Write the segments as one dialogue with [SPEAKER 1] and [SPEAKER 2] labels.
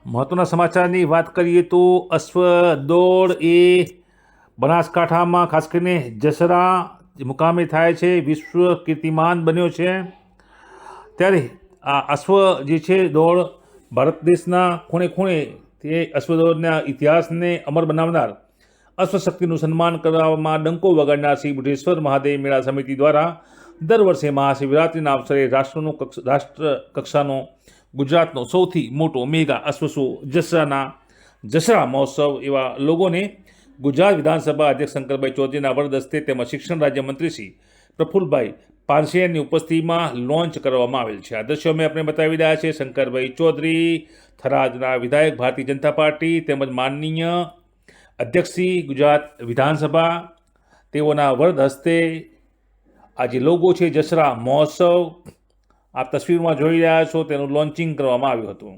[SPEAKER 1] મહત્વના સમાચારની વાત કરીએ તો અશ્વ દોડ એ બનાસકાંઠામાં ખાસ કરીને જસરા મુકામે થાય છે, વિશ્વ કીર્તિમાન બન્યો છે। ત્યારે આ અશ્વ જે છે દોડ ભારત દેશના ખૂણે ખૂણે તે અશ્વ દોડના ઇતિહાસને અમર બનાવનાર અશ્વશક્તિનું સન્માન કરવામાં ડંકો વગાડનાર શ્રી બુઢેશ્વર મહાદેવ મેળા સમિતિ દ્વારા દર વર્ષે મહાશિવરાત્રિના અવસરે રાષ્ટ્ર કક્ષાનો ગુજરાતનો સૌથી મોટો મેગા અશ્વ શો જસરા મહોત્સવ એવા લોકોને ગુજરાત વિધાનસભા અધ્યક્ષ શંકરભાઈ ચૌધરીના વરદ હસ્તે તેમજ શિક્ષણ રાજ્યમંત્રી શ્રી પ્રફુલભાઈ પાનસેરિયાની ઉપસ્થિતિમાં લોન્ચ કરવામાં આવેલ છે। આ દ્રશ્યો અમે આપણે બતાવી રહ્યા છે। શંકરભાઈ ચૌધરી, થરાદના વિધાયક ભારતીય જનતા પાર્ટી તેમજ માનનીય અધ્યક્ષશ્રી ગુજરાત વિધાનસભા તેઓના વરદ હસ્તે આ જે લોગો છે જસરા મહોત્સવ આપ તસવીરમાં જોઈ રહ્યા છો તેનું લોન્ચિંગ કરવામાં આવ્યું હતું,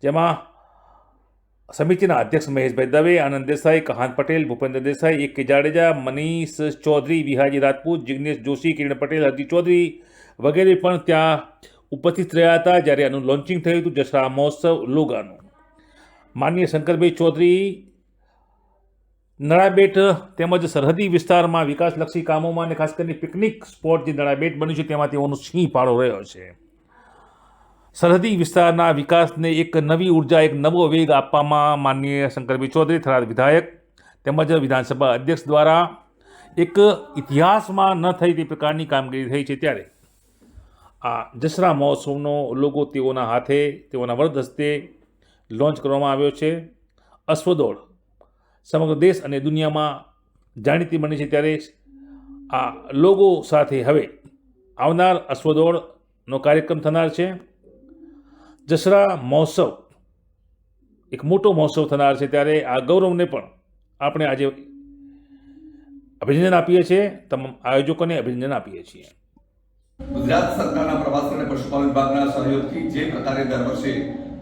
[SPEAKER 1] જેમાં સમિતિના અધ્યક્ષ મહેશભાઈ દવે, આનંદ દેસાઈ, કહાન પટેલ, ભૂપેન્દ્ર દેસાઈ, એક કે જાડેજા, મનીષ ચૌધરી, વિહાજી રાજપૂત, જિગ્નેશ જોશી, કિરણ પટેલ, હરજી ચૌધરી વગેરે પણ ત્યાં ઉપસ્થિત રહ્યા હતા જ્યારે આનું લોન્ચિંગ થયું હતું જસરા મહોત્સવ લોગાનું। માનનીય શંકરભાઈ ચૌધરી નળાબેટ તેમજ સરહદી વિસ્તારમાં વિકાસલક્ષી કામોમાં અને ખાસ કરીને પિકનિક સ્પોટ જે નળાબેટ બન્યું છે તેમાં તેઓનો સિંહ ફાળો રહ્યો છે। સરહદી વિસ્તારના વિકાસને એક નવી ઉર્જા, એક નવો વેગ આપવામાં માનનીય શંકરભાઈ ચૌધરી, થરાદ વિધાયક તેમજ વિધાનસભા અધ્યક્ષ દ્વારા એક ઇતિહાસમાં ન થઈ તે પ્રકારની કામગીરી થઈ છે। ત્યારે આ જસરા મહોત્સવનો લોગો તેઓના હાથે, તેઓના વરદ હસ્તે લોન્ચ કરવામાં આવ્યો છે। અશ્વદોડ સમગ્ર દેશ અને દુનિયામાં જાણીતી બની છે, ત્યારે આ લોગો સાથે હવે આવનાર અશ્વદોડનો કાર્યક્રમ થનાર છે। જસરા મહોત્સવ એક મોટો મહોત્સવ થનાર છે, ત્યારે આ ગૌરવને પણ આપણે આજે અભિનંદન આપીએ છીએ, તમામ આયોજકોને અભિનંદન આપીએ છીએ।
[SPEAKER 2] ગુજરાત સરકારના પ્રવાસન અને પશુપાલન વિભાગના સહયોગથી જે પ્રકારે દર વર્ષે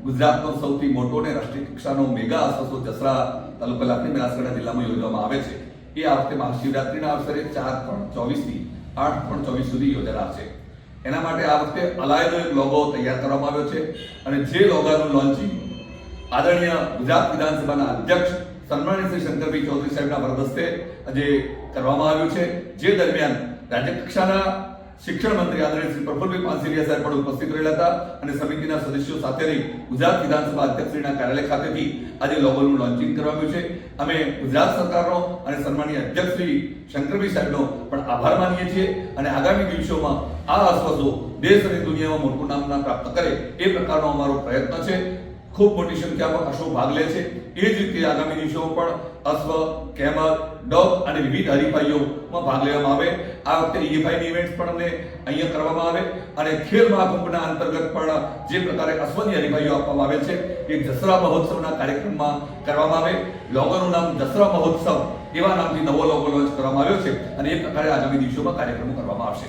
[SPEAKER 2] ગુજરાતનો સૌથી મોટો અને રાષ્ટ્રીય કક્ષાનો મેગા અશ્વ જસરા તાલુકા લાખણી બનાસકાંઠા જિલ્લામાં યોજવામાં આવે છે, એ આ વખતે મહાશિવરાત્રિના અવસરે 4/24થી 8/24 સુધી યોજાનાર છે। એના માટે આ વખતે અલાયદો એક લોગો તૈયાર કરવામાં આવ્યો છે અને જે લોગાનું લોન્ચિંગ આદરણીય ગુજરાત વિધાનસભાના અધ્યક્ષ સન્માનીય શ્રી શંકરભાઈ ચૌધરી સાહેબના વરદ હસ્તે આજે કરવામાં આવ્યું છે, જે દરમિયાન રાજ્ય કક્ષાના શિક્ષણ મંત્રી આદરણીય શ્રી પ્રફુલભાઈ પાનસેરિયા સાહેબ પણ ઉપસ્થિત રહેલા હતા અને સમિતિના સદસ્યો સાથે રહી ગુજરાત વિધાનસભા અધ્યક્ષશ્રીના કાર્યાલય ખાતેથી આજે લોગોનું લોન્ચિંગ કરવામાં આવ્યું છે। અમે ગુજરાત સરકારનો અને સન્માનીય અધ્યક્ષ શ્રી શંકરભાઈ સાહેબનો પણ આભાર માનીએ છીએ અને આગામી દિવસોમાં આ અશ્વશો દેશ અને દુનિયામાં મોટું નામ પ્રાપ્ત કરે એ પ્રકારનો અમારો પ્રયત્ન છે। ખૂબ મોટી સંખ્યામાં અશ્વો ભાગ લે છે। એ જ રીતે આગામી દિવસોમાં પણ અશ્વ, કેમલ, ડોગ અને વિવિધ હરીફાઈઓમાં ભાગ લેવામાં આવે। આ વખતે ઈએફઆઈની ઇવેન્ટ્સ પણ અમને અહીંયા કરવામાં આવે અને ખેલ મહાકુંભના અંતર્ગત પણ જે પ્રકારે અશ્વની હરીફાઈઓ આપવામાં આવે છે એ જસરા મહોત્સવના કાર્યક્રમમાં કરવામાં આવે। લોગોનું નામ જસરા મહોત્સવ એવા નામથી નવો લોગો લોન્ચ કરવામાં આવ્યો છે અને એ પ્રકારે આગામી દિવસોમાં કાર્યક્રમો કરવામાં આવશે।